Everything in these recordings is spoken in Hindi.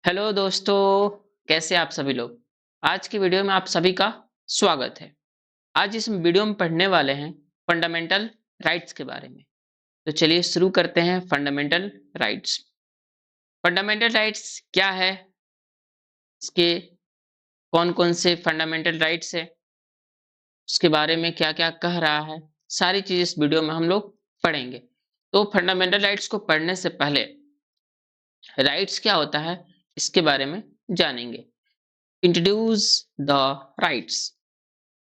हेलो दोस्तों, कैसे आप सभी लोग। आज की वीडियो में आप सभी का स्वागत है। आज इस वीडियो में पढ़ने वाले हैं फंडामेंटल राइट्स के बारे में। तो चलिए शुरू करते हैं। Fundamental rights. फंडामेंटल राइट्स क्या है, इसके कौन कौन से फंडामेंटल राइट्स है, उसके बारे में क्या क्या कह रहा है, सारी चीज इस वीडियो में हम लोग पढ़ेंगे। तो फंडामेंटल राइट्स को पढ़ने से पहले राइट्स क्या होता है इसके बारे में जानेंगे। Introduce the rights.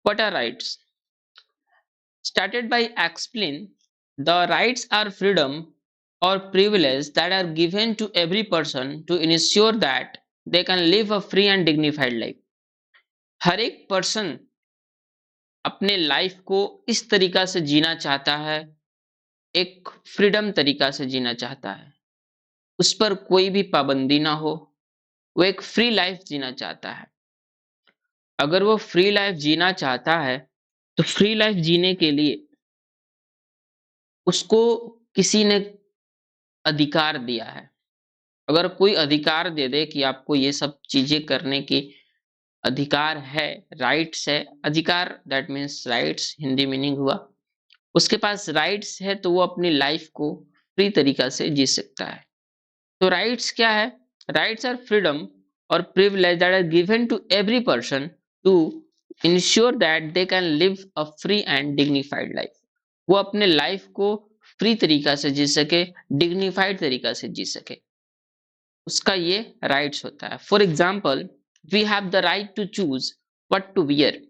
What are rights? Started by explain, the rights are freedom or privilege that are given to every person to ensure that they can live a free and dignified life. हर एक पर्सन अपने लाइफ को इस तरीका से जीना चाहता है, एक फ्रीडम तरीका से जीना चाहता है, उस पर कोई भी पाबंदी ना हो, वो एक फ्री लाइफ जीना चाहता है। अगर वो फ्री लाइफ जीना चाहता है तो फ्री लाइफ जीने के लिए उसको किसी ने अधिकार दिया है। अगर कोई अधिकार दे दे कि आपको ये सब चीजें करने की अधिकार है, राइट्स है, अधिकार that means rights Hindi meaning हुआ, उसके पास राइट्स है तो वो अपनी लाइफ को फ्री तरीका से जी सकता है। तो राइट्स क्या है? राइट्स आर फ्रीडम और privilege that are given to every person to ensure that they can live a free and dignified life. वो अपने लाइफ को फ्री तरीका से जी सके, डिग्निफाइड तरीका से जी सके, उसका ये राइट्स होता है। For example, we have the right to choose what to wear.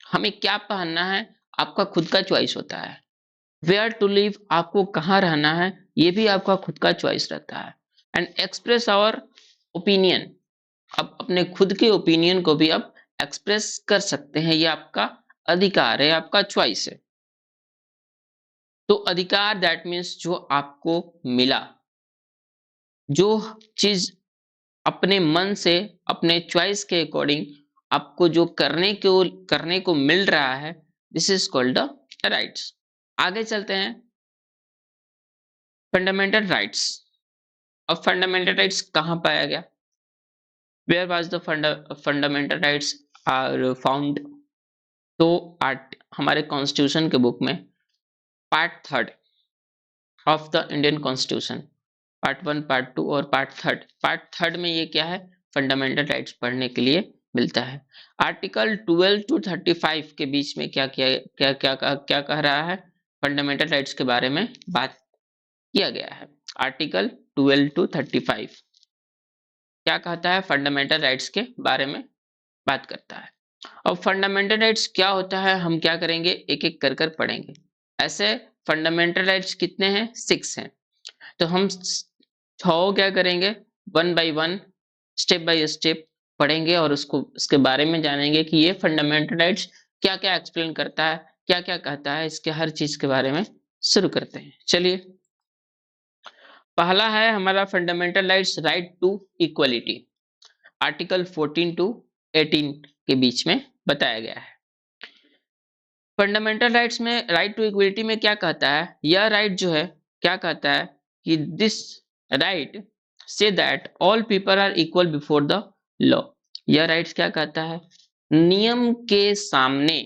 हमें क्या पहनना है आपका खुद का चॉइस होता है। वेयर टू लिव, आपको कहाँ रहना है ये भी आपका खुद का चॉइस रहता है। एंड एक्सप्रेस आवर ओपिनियन, आप अपने खुद के ओपिनियन को भी आप एक्सप्रेस कर सकते हैं, ये आपका अधिकार है, आपका चॉइस है। तो अधिकार दैट मीन्स जो आपको मिला, जो चीज अपने मन से अपने चॉइस के अकॉर्डिंग आपको जो करने को मिल रहा है, this is called the rights. आगे चलते हैं। Fundamental rights. अब फंडामेंटल राइट्स कहाँ पाया गया? Where was the fundamental rights are found? तो आर्ट हमारे कॉन्स्टिट्यूशन के बुक में part 3 of the Indian constitution, part 1, part 2 और पार्ट 3 में ये क्या है, फंडामेंटल राइट्स पढ़ने के लिए मिलता है। आर्टिकल 12 टू 35 के बीच में क्या कह रहा है, फंडामेंटल राइट्स के बारे में बात किया गया है। आर्टिकल 12 टू 35 क्या कहता है, फंडामेंटल राइट्स के बारे में बात करता है। अब फंडामेंटल राइट्स क्या होता है हम क्या करेंगे, एक एक कर कर पढ़ेंगे। ऐसे फंडामेंटल राइट्स कितने हैं? 6 हैं। तो हम क्या करेंगे, one by one, step by step पढ़ेंगे और उसके बारे में जानेंगे कि ये फंडामेंटल राइट्स क्या क्या एक्सप्लेन करता है, क्या क्या कहता है, इसके हर चीज के बारे में शुरू करते हैं। चलिए, पहला है हमारा fundamental rights, right to equality. Article 14 to 18 के बीच में बताया गया है। फंडामेंटल राइट्स में राइट टू इक्वलिटी में क्या कहता है, यह राइट जो है क्या कहता है कि this right says that all people are equal before the law. यह राइट्स क्या कहता है, नियम के सामने,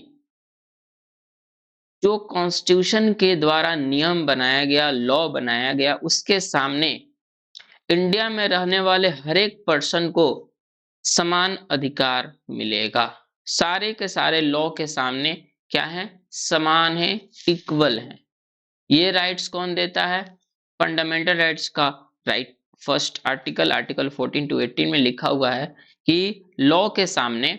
जो कॉन्स्टिट्यूशन के द्वारा नियम बनाया गया, लॉ बनाया गया, उसके सामने इंडिया में रहने वाले हर एक पर्सन को समान अधिकार मिलेगा। सारे के सारे लॉ के सामने क्या है, समान है, इक्वल है। ये राइट्स कौन देता है, फंडामेंटल राइट्स का right first article, article 14 to 18 में लिखा हुआ है कि लॉ के सामने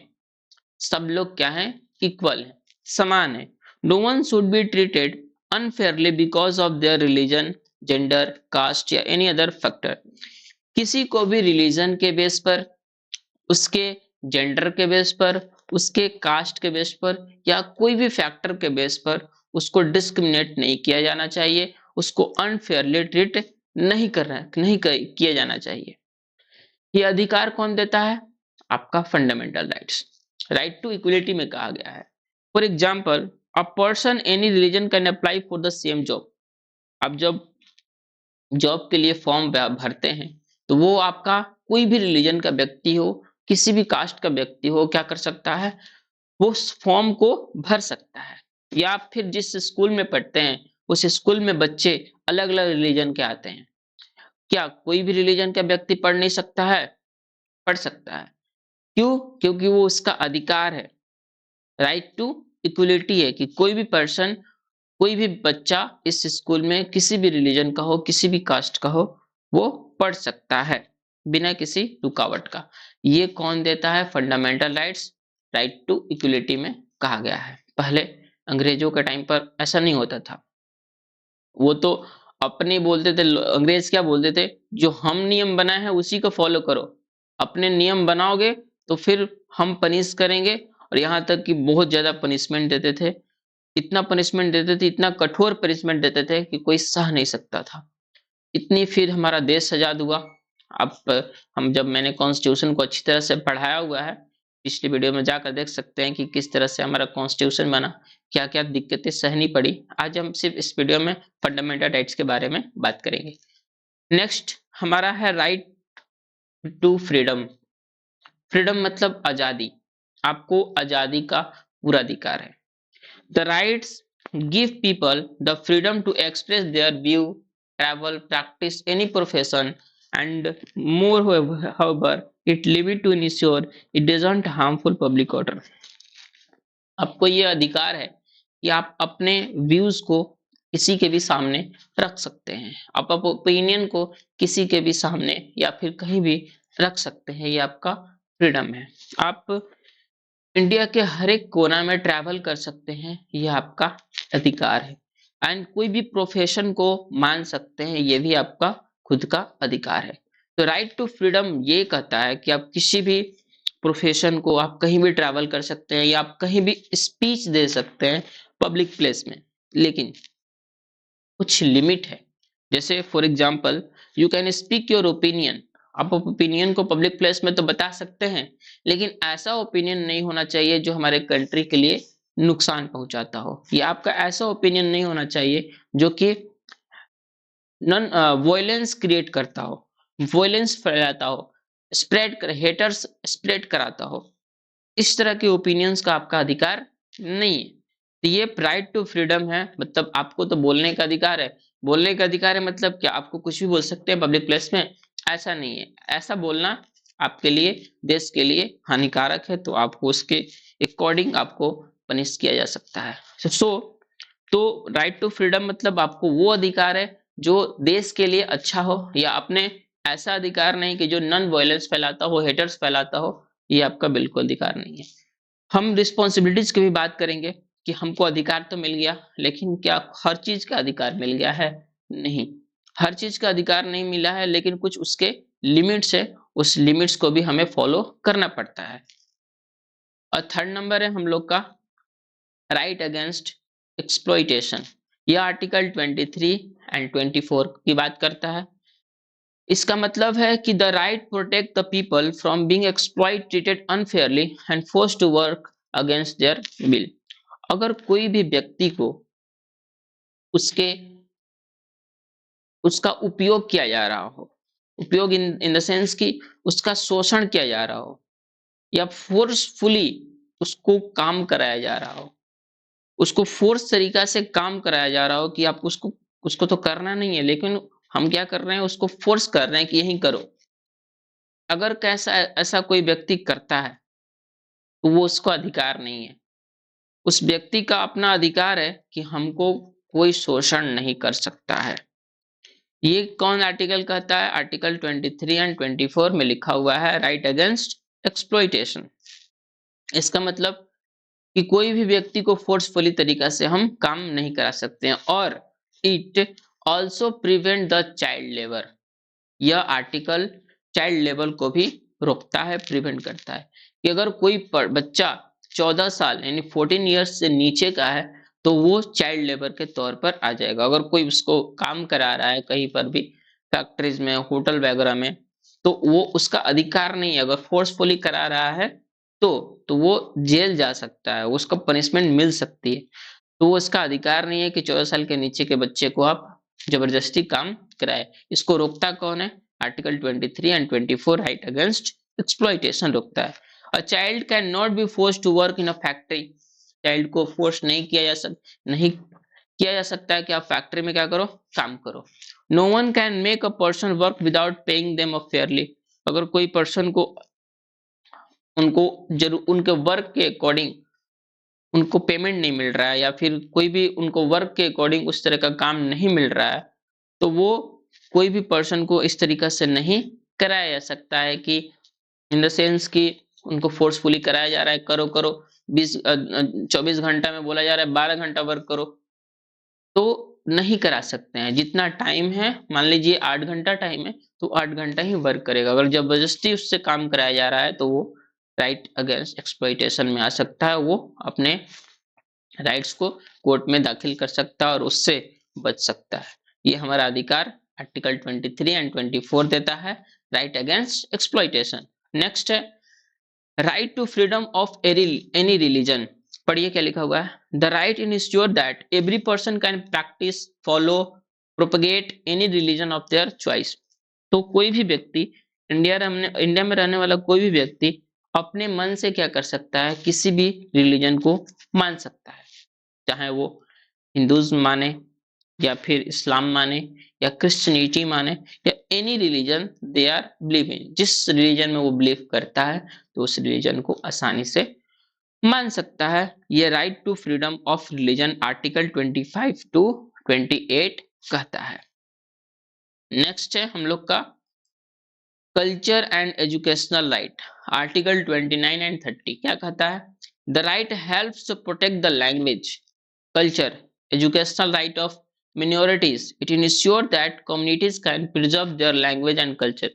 सब लोग क्या है, इक्वल है, समान है। No one should be treated unfairly because of their religion, gender, caste या एनी अदर फैक्टर। किसी को भी रिलीजन के बेस पर, उसके जेंडर के बेस पर, उसके कास्ट के बेस पर या कोई भी फैक्टर के बेस पर उसको डिस्क्रिमिनेट नहीं किया जाना चाहिए, उसको अनफेयरली ट्रीट नहीं किया जाना चाहिए। ये अधिकार कौन देता है, आपका fundamental rights. Right to equality में कहा गया है, for example, a person any religion can apply for the same job. अब जब जॉब के लिए फॉर्म भरते हैं, तो वो आपका कोई भी रिलीजन का व्यक्ति हो, किसी भी कास्ट का व्यक्ति हो, क्या कर सकता है, वो उस फॉर्म को भर सकता है। या फिर जिस स्कूल में पढ़ते हैं, उस स्कूल में बच्चे अलग-अलग रिलीजन के आते हैं। क्या कोई भी रिलीजन का व्यक्ति पढ़ नहीं सकता है? पढ़ सकता है। क्यों? क्योंकि वो उसका अधिकार है। राइट टू इक्वलिटी है कि कोई भी पर्सन, कोई भी बच्चा इस स्कूल में किसी भी रिलीजन का हो, किसी भी कास्ट का हो, वो पढ़ सकता है बिना किसी रुकावट का। ये कौन देता है? Fundamental rights, right to equality में कहा गया है। पहले अंग्रेजों के टाइम पर ऐसा नहीं होता था। वो तो अपने बोलते थे, अंग्रेज क्या बोलते थे, जो हम नियम बनाए हैं उसी को फॉलो करो। अपने नियम बनाओगे तो फिर हम पनिश करेंगे, और यहाँ तक कि बहुत ज्यादा पनिशमेंट देते थे। इतना पनिशमेंट देते थे, इतना कठोर पनिशमेंट देते थे कि कोई सह नहीं सकता था। इतनी फिर हमारा देश आजाद हुआ। अब हम जब मैंने कॉन्स्टिट्यूशन को अच्छी तरह से पढ़ाया हुआ है, पिछली वीडियो में जाकर देख सकते हैं कि किस तरह से हमारा कॉन्स्टिट्यूशन बना, क्या-क्या दिक्कतें सहनी पड़ी। आज हम सिर्फ इस वीडियो में फंडामेंटल राइट्स के बारे में बात करेंगे। नेक्स्ट हमारा है राइट टू फ्रीडम। फ्रीडम मतलब आजादी। आपको आजादी का पूरा अधिकार है। The rights give people the freedom to express their view, travel, practice any profession, and moreover, however, it limit to ensure it doesn't harmful public order. आपको ये अधिकार है कि आप अपने व्यूज को किसी के भी सामने रख सकते हैं। आप ओपिनियन को किसी के भी सामने या फिर कहीं भी रख सकते हैं। ये आपका फ्रीडम है। आप इंडिया के हर एक कोना में ट्रैवल कर सकते हैं, ये आपका अधिकार है। एंड कोई भी प्रोफेशन को मान सकते हैं, ये भी आपका खुद का अधिकार है। तो राइट टू फ्रीडम ये कहता है कि आप किसी भी प्रोफेशन को, आप कहीं भी ट्रैवल कर सकते हैं या आप कहीं भी स्पीच दे सकते हैं पब्लिक प्लेस में, लेकिन कुछ लिमिट है। जैसे for example, you can speak your opinion. आप ओपिनियन को पब्लिक प्लेस में तो बता सकते हैं, लेकिन ऐसा ओपिनियन नहीं होना चाहिए जो हमारे कंट्री के लिए नुकसान पहुंचाता हो। या आपका ऐसा ओपिनियन नहीं होना चाहिए जो कि नॉन वॉयलेंस क्रिएट करता हो, वॉयलेंस फैलाता हो, स्प्रेड कर हेटर्स स्प्रेड कराता हो। इस तरह के ओपिनियंस का आपका अधिकार नहीं है। तो ये राइट टू फ्रीडम है, मतलब आपको तो बोलने का अधिकार है। बोलने का अधिकार है मतलब क्या? आपको कुछ भी बोल सकते हैं पब्लिक प्लेस में? ऐसा नहीं है। ऐसा बोलना आपके लिए, देश के लिए हानिकारक है, तो आपको उसके अकॉर्डिंग आपको पनिश किया जा सकता है। सो तो राइट टू फ्रीडम मतलब आपको वो अधिकार है जो देश के लिए अच्छा हो, या अपने ऐसा अधिकार नहीं कि जो नॉन वायलेंस फैलाता हो, हेटर्स फैलाता हो। ये आपका बिल्कुल अधिकार नहीं है। हम रिस्पॉन्सिबिलिटीज की भी बात करेंगे कि हमको अधिकार तो मिल गया, लेकिन क्या हर चीज का अधिकार मिल गया है? नहीं, हर चीज का अधिकार नहीं मिला है, लेकिन कुछ उसके लिमिट्स है। उस लिमिट्स को भी हमें फॉलो करना पड़ता है। और थर्ड नंबर है हम लोग का राइट अगेंस्ट एक्सप्लॉइटेशन। यह आर्टिकल 23 एंड 24 की बात करता है। इसका मतलब है कि the right protect the people from being exploit, treated unfairly and force to work against their will. अगर कोई भी व्यक्ति को उसके उसका उपयोग किया जा रहा हो, उपयोग इन इन द सेंस कि उसका शोषण किया जा रहा हो, या फोर्सफुली उसको काम कराया जा रहा हो, उसको फोर्स तरीका से काम कराया जा रहा हो कि आप उसको उसको तो करना नहीं है, लेकिन हम क्या कर रहे हैं, उसको फोर्स कर रहे हैं कि यही करो। अगर कैसा ऐसा कोई व्यक्ति करता है, तो वो उसका अधिकार नहीं है। उस व्यक्ति का अपना अधिकार है कि हमको कोई शोषण नहीं कर सकता है। ये कौन आर्टिकल कहता है? आर्टिकल 23 एंड 24 में लिखा हुआ है राइट अगेंस्ट एक्सप्लॉइटेशन। इसका मतलब कि कोई भी व्यक्ति को फोर्सफुली तरीका से हम काम नहीं करा सकते हैं। और it also prevent the child labour. यह आर्टिकल चाइल्ड लेबर को भी रोकता है, प्रिवेंट करता है कि अगर कोई बच्चा 14 साल यानी 14 ईयर्स से नीचे का है, तो वो चाइल्ड लेबर के तौर पर आ जाएगा। अगर कोई उसको काम करा रहा है कहीं पर भी, फैक्ट्रीज में, होटल वगैरह में, तो वो उसका अधिकार नहीं है। अगर फोर्सफुली करा रहा है तो वो जेल जा सकता है, उसको पनिशमेंट मिल सकती है। तो वो उसका अधिकार नहीं है कि 14 साल के नीचे के बच्चे को आप जबरदस्ती काम कराए। इसको रोकता कौन है? Article 23 and 24 right against exploitation रोकता है। A child can not be force to work in a factory. Child को फोर्स नहीं किया जा सकता है कि आप फैक्ट्री में क्या करो, काम करो। No one can make a person work without paying them fairly. अगर कोई पर्सन को उनको जरूर उनके वर्क के अकॉर्डिंग उनको पेमेंट नहीं मिल रहा है, या फिर कोई भी उनको वर्क के अकॉर्डिंग उस तरह का काम नहीं मिल रहा है, तो वो कोई भी पर्सन को इस तरीका से नहीं कराया जा सकता है कि इन द सेंस कि उनको फोर्सफुली कराया जा रहा है, करो करो 24 घंटा में बोला जा रहा है 12 घंटा वर्क करो, तो नहीं करा सकते हैं। जितना टाइम है, मान लीजिए 8 घंटा टाइम है, तो 8 घंटा ही वर्क करेगा। अगर जबरदस्ती उससे काम कराया जा रहा है तो वो राइट अगेंस्ट एक्सप्लॉइटेशन में आ सकता है। वो अपने राइट्स को कोर्ट में दाखिल कर सकता है और उससे बच सकता है। ये हमारा अधिकार आर्टिकल 23 एंड 24 देता है, राइट अगेंस्ट एक्सप्लॉइटेशन। नेक्स्ट है right to freedom of any religion. पढ़िए क्या लिखा हुआ है। The right ensure that every person can practise, follow, propagate any religion of their choice. तो कोई भी व्यक्ति इंडिया में रहने वाला कोई भी व्यक्ति अपने मन से क्या कर सकता है, किसी भी रिलीजन को मान सकता है। चाहे वो हिंदुज्म माने, या फिर इस्लाम माने, या क्रिश्चियनिटी माने, या any religion they are believe in. जिस रिलीजन में वो बिलीव करता है तो उस रिलीजन को आसानी से मान सकता है। ये right to freedom of religion article 25 to 28 कहता है। नेक्स्ट है हम लोग का culture and educational right, article 29 and 30 क्या कहता है? The right helps to protect the language, culture, educational right of minorities. It ensures that communities can preserve their language and culture.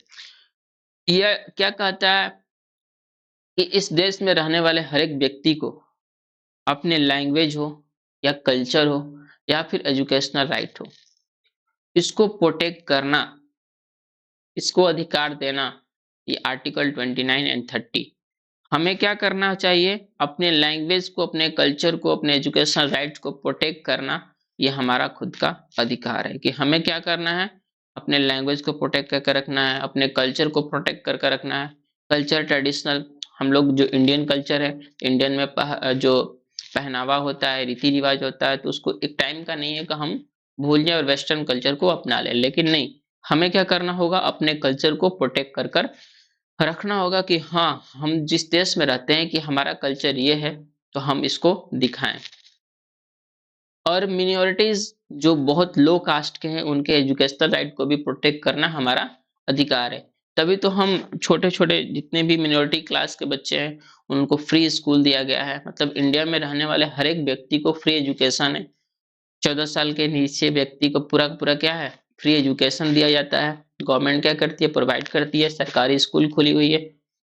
यह क्या कहता है कि इस देश में रहने वाले हर एक व्यक्ति को अपने लैंग्वेज हो, या कल्चर हो, या फिर एजुकेशनल राइट हो, इसको प्रोटेक्ट करना, इसको अधिकार देना, ये आर्टिकल 29 एंड 30। हमें क्या करना चाहिए? अपने लैंग्वेज को, अपने कल्चर को, अपने एजुकेशनल राइट्स को प्रोटेक्ट करना, ये हमारा खुद का अधिकार है। कि हमें क्या करना है? अपने लैंग्वेज को प्रोटेक्ट करके रखना है, अपने कल्चर को प्रोटेक्ट करके रखना है। कल्चर ट्रेडिशनल, हम लोग जो इंडियन कल्चर है, इंडियन में जो पहनावा होता है, रीति रिवाज होता है, तो उसको एक टाइम का नहीं है कि हम भूल जाए और वेस्टर्न कल्चर को अपना लें। लेकिन नहीं, हमें क्या करना होगा? अपने कल्चर को प्रोटेक्ट कर कर रखना होगा कि हाँ, हम जिस देश में रहते हैं कि हमारा कल्चर ये है, तो हम इसको दिखाएं। और मिनॉरिटीज जो बहुत लो कास्ट के हैं, उनके एजुकेशनल राइट को भी प्रोटेक्ट करना हमारा अधिकार है। तभी तो हम छोटे छोटे जितने भी मिनॉरिटी क्लास के बच्चे हैं, उनको फ्री स्कूल दिया गया है। मतलब इंडिया में रहने वाले हर एक व्यक्ति को फ्री एजुकेशन है। 14 साल के नीचे व्यक्ति को पूरा पूरा क्या है, फ्री एजुकेशन दिया जाता है। गवर्नमेंट क्या करती है? प्रोवाइड करती है। सरकारी स्कूल खुली हुई है।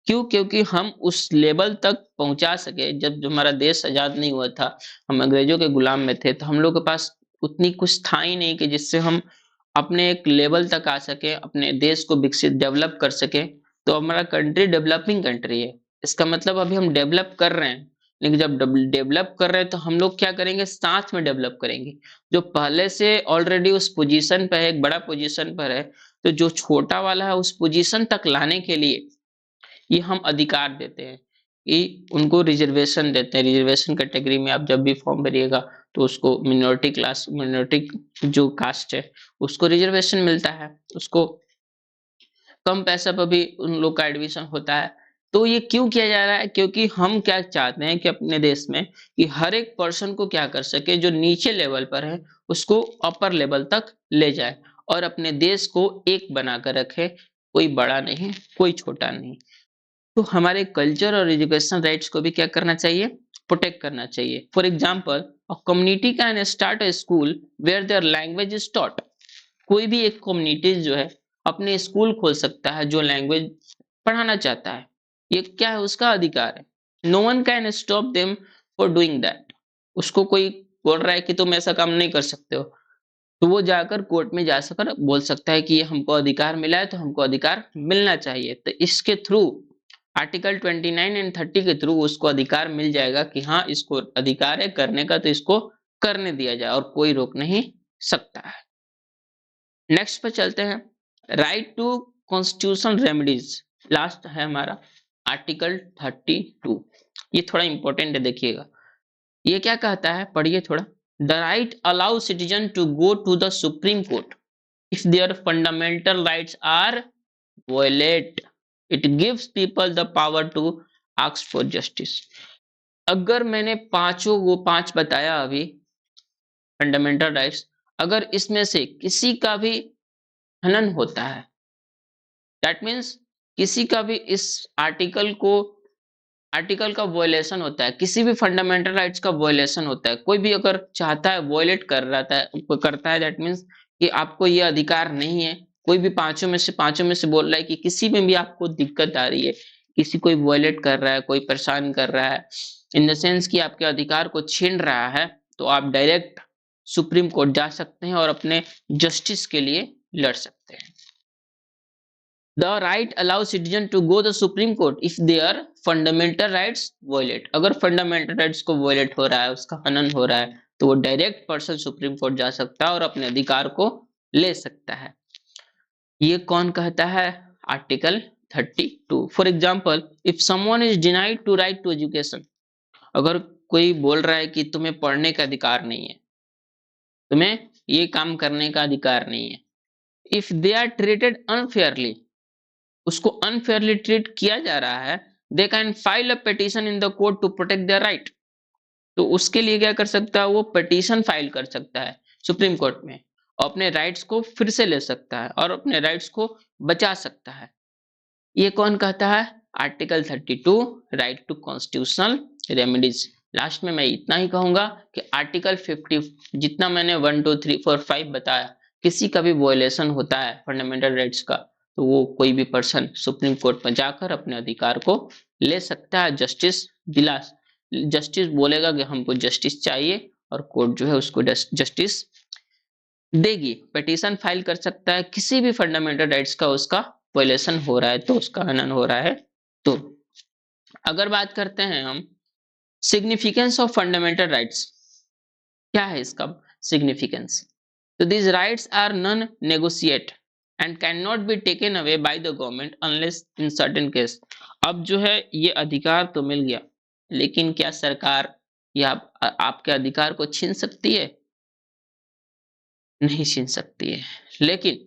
क्यों? क्योंकि हम उस लेवल तक पहुंचा सके। जब हमारा देश आजाद नहीं हुआ था, हम अंग्रेजों के गुलाम में थे, तो हम लोग के पास उतनी कुछ था ही नहीं कि जिससे हम अपने एक लेवल तक आ सके, अपने देश को विकसित डेवलप कर सके। तो हमारा कंट्री डेवलपिंग कंट्री है। इसका मतलब अभी हम डेवलप कर रहे हैं। लेकिन जब डेवलप कर रहे हैं तो हम लोग क्या करेंगे? साथ में डेवलप करेंगे। जो पहले से ऑलरेडी उस पोजीशन पे है, एक बड़ा पोजीशन पर है, तो जो छोटा वाला है उस पोजीशन तक लाने के लिए ये हम अधिकार देते हैं कि उनको रिजर्वेशन देते हैं। रिजर्वेशन कैटेगरी में आप जब भी फॉर्म भरिएगा तो उसको मिनॉरिटी जो कास्ट है उसको रिजर्वेशन मिलता है, उसको कम पैसा पर भी उन लोग का एडमिशन होता है। तो ये क्यों किया जा रहा है? क्योंकि हम क्या चाहते हैं कि अपने देश में कि हर एक पर्सन को क्या कर सके, जो नीचे लेवल पर है उसको अपर लेवल तक ले जाए और अपने देश को एक बनाकर रखे। कोई बड़ा नहीं, कोई छोटा नहीं। तो हमारे कल्चर और एजुकेशन राइट्स को भी क्या करना चाहिए? प्रोटेक्ट करना चाहिए। For example, a community can start a school where their language is taught. कोई भी एक कम्युनिटी जो है अपने स्कूल खोल सकता है जो लैंग्वेज पढ़ाना चाहता है। ये क्या है? उसका अधिकार है। No one can stop them for doing that. उसको कोई बोल रहा है कि तुम ऐसा काम नहीं कर सकते हो, तो वो जाकर कोर्ट में जा सकर बोल सकता है कि ये हमको अधिकार मिला है, तो हमको अधिकार मिलना चाहिए। तो इसके थ्रू आर्टिकल 29 एंड 30 के थ्रू उसको अधिकार मिल जाएगा कि हाँ, इसको अधिकार है करने का, तो इसको करने दिया जाए और कोई रोक नहीं सकता है। नेक्स्ट पे चलते हैं, right to constitutional remedies, last है हमारा आर्टिकल 32। ये थोड़ा इंपॉर्टेंट है, देखिएगा ये क्या कहता है, पढ़िए थोड़ा। The right allow citizen to go to the Supreme Court if their fundamental rights are violate, it gives people the power to ask for justice। अगर मैंने पांचों वो पांच बताया अभी फंडामेंटल राइट्स, अगर इसमें से किसी का भी हनन होता है, दैट मीन्स किसी का भी इस आर्टिकल का वॉयलेशन होता है, किसी भी फंडामेंटल राइट्स का वॉयलेशन होता है, कोई भी अगर चाहता है वॉयलेट करता है, दैट मीन्स कि आपको ये अधिकार नहीं है, कोई भी पांचों में से बोल रहा है कि किसी में भी आपको दिक्कत आ रही है, किसी कोई वॉयलेट कर रहा है, कोई परेशान कर रहा है, इन द सेंस कि आपके अधिकार को छीन रहा है, तो आप डायरेक्ट सुप्रीम कोर्ट जा सकते हैं और अपने जस्टिस के लिए लड़ सकते हैं। The right allows citizen to go to Supreme Court if their fundamental rights violate। अगर fundamental rights को violate हो रहा है, उसका हनन हो रहा है, तो वो डायरेक्ट पर्सन सुप्रीम कोर्ट जा सकता है और अपने अधिकार को ले सकता है। ये कौन कहता है? Article 32। For example, if someone is denied to right to education, अगर कोई बोल रहा है कि तुम्हें पढ़ने का अधिकार नहीं है, तुम्हें ये काम करने का अधिकार नहीं है, if they are treated unfairly, उसको अनफेयरली ट्रीट किया जा रहा है, they can file a petition in the court to protect their right. तो उसके लिए क्या कर सकता है? वो पिटीशन फाइल कर सकता है सुप्रीम कोर्ट में, अपने राइट्स को फिर से ले सकता है और अपने राइट्स को बचा सकता है। ये कौन कहता है? Article 32, right to constitutional remedies. Last में मैं इतना ही कहूंगा कि आर्टिकल 50 जितना मैंने 1 2 3 4 5 बताया, किसी का भी वॉयलेशन होता है फंडामेंटल राइट्स का, तो वो कोई भी पर्सन सुप्रीम कोर्ट में जाकर अपने अधिकार को ले सकता है, जस्टिस बोलेगा कि हमको जस्टिस चाहिए और कोर्ट जो है उसको जस्टिस देगी। पिटीशन फाइल कर सकता है, किसी भी फंडामेंटल राइट्स का उसका वायलेशन हो रहा है, तो उसका हनन हो रहा है। तो अगर बात करते हैं हम सिग्निफिकेंस ऑफ फंडामेंटल राइट्स, क्या है इसका सिग्निफिकेंस? तो these rights are non-negotiate and cannot be taken away by the government unless in certain case। अब जो है ये अधिकार तो मिल गया, लेकिन क्या सरकार या आपके अधिकार को छीन सकती है? नहीं छीन सकती है। लेकिन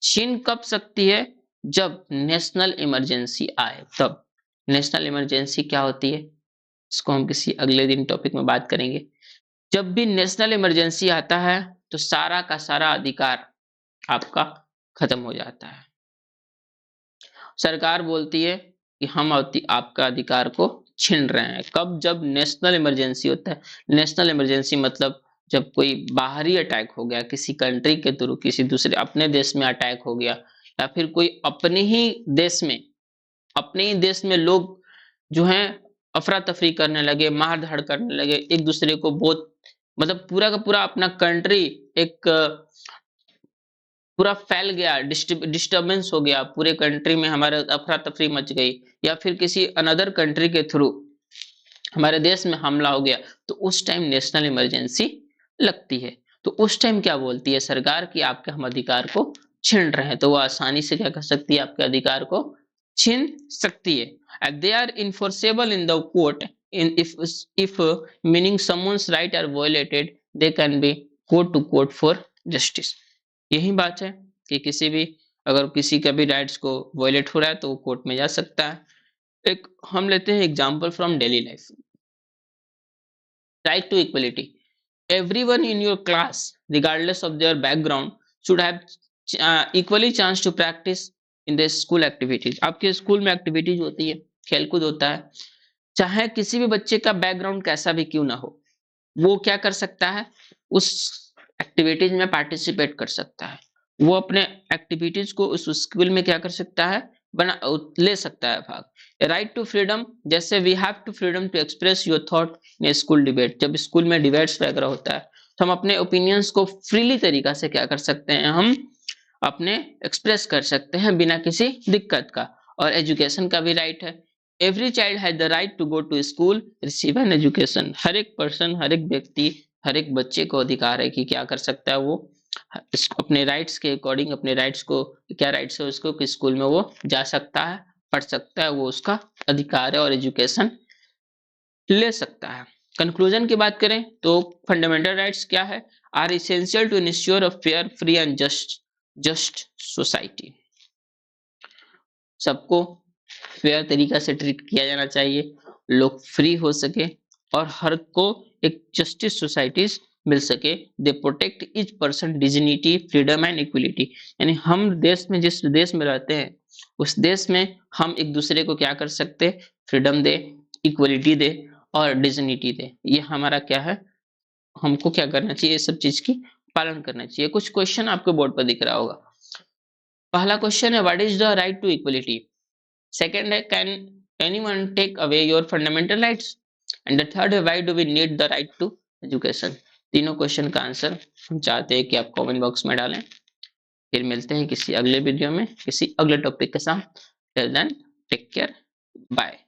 छीन कब सकती है? जब नेशनल इमरजेंसी आए तब। नेशनल इमरजेंसी क्या होती है, इसको हम किसी अगले दिन टॉपिक में बात करेंगे। जब भी नेशनल इमरजेंसी आता है तो सारा का सारा अधिकार आपका खत्म हो जाता है। सरकार बोलती है कि हम आपका अधिकार को छीन रहे हैं। कब? जब नेशनल इमरजेंसी होता है। नेशनल इमरजेंसी मतलब जब कोई बाहरी अटैक हो गया, किसी कंट्री के थ्रू, किसी दूसरे अपने देश में अटैक हो गया, या फिर कोई अपने ही देश में लोग जो हैं अफरा तफरी करने लगे, मार धाड़ करने लगे, एक दूसरे को बहुत मतलब पूरा का पूरा अपना कंट्री एक पूरा फैल गया, डिस्टर्बेंस हो गया, पूरे कंट्री में हमारे अफरा तफरी मच गई, या फिर किसी अनदर कंट्री के थ्रू हमारे देश में हमला हो गया, तो उस टाइम नेशनल इमरजेंसी लगती है। तो उस टाइम क्या बोलती है सरकार कि आपके हम अधिकार को छीन रहे हैं, तो वो आसानी से क्या कर सकती है? आपके अधिकार को छीन सकती है। And they are enforceable in the court in if meaning someone's right are violated, they can be go to court for justice. यही बात है कि किसी भी अगर किसी का भी राइट्स को वायलेट हो रहा है तो वो कोर्ट में जा सकता है। एक हम लेते हैं example from daily life. Right to equality, everyone in your class regardless of their background should have equally chance to practice in the school activities। आपके स्कूल में एक्टिविटीज होती है, खेलकूद होता है, चाहे किसी भी बच्चे का बैकग्राउंड कैसा भी क्यों ना हो, वो क्या कर सकता है? उस एक्टिविटीज में पार्टिसिपेट कर सकता है। वो अपने एक्टिविटीज को उस स्कूल में क्या कर सकता है? बना ले सकता है भाग। राइट टू फ्रीडम, जैसे we have to freedom to express your thought in school debate. जब स्कूल में डिबेट्स वगैरह होता है तो हम अपने ओपिनियंस को फ्रीली तरीका से क्या कर सकते हैं? हम अपने एक्सप्रेस कर सकते हैं बिना किसी दिक्कत का। और एजुकेशन का भी राइट है। Every child has the right to go to school receive an education. हर एक पर्सन, हर एक व्यक्ति, हर एक बच्चे को अधिकार है कि क्या कर सकता है? वो अपने राइट्स के अकॉर्डिंग, अपने राइट्स को क्या राइट्स है उसको, किस स्कूल में वो जा सकता है, पढ़ सकता है, वो उसका अधिकार है और एजुकेशन ले सकता है। कंक्लूजन की बात करें तो फंडामेंटल राइट्स क्या है, are essential to ensure a fair, free and just society. सबको फेयर तरीका से ट्रीट किया जाना चाहिए, लोग फ्री हो सके और हर को एक जस्टिस सोसाइटीज मिल सके। They protect each person dignity, freedom and equality. यानी हम देश में, जिस देश में रहते हैं उस देश में हम एक दूसरे को क्या कर सकते, फ्रीडम दे, इक्वलिटी दे और डिग्निटी दे। ये हमारा क्या है, हमको क्या करना चाहिए, ये सब चीज की पालन करना चाहिए। कुछ क्वेश्चन आपको बोर्ड पर दिख रहा होगा। पहला क्वेश्चन है what is the right to equality. Second है can anyone take away your fundamental rights, and the third है why do we need the right to education. तीनों क्वेश्चन का आंसर हम चाहते हैं कि आप कमेंट बॉक्स में डालें। फिर मिलते हैं किसी अगले वीडियो में किसी अगले टॉपिक के साथ। Till then take care, bye.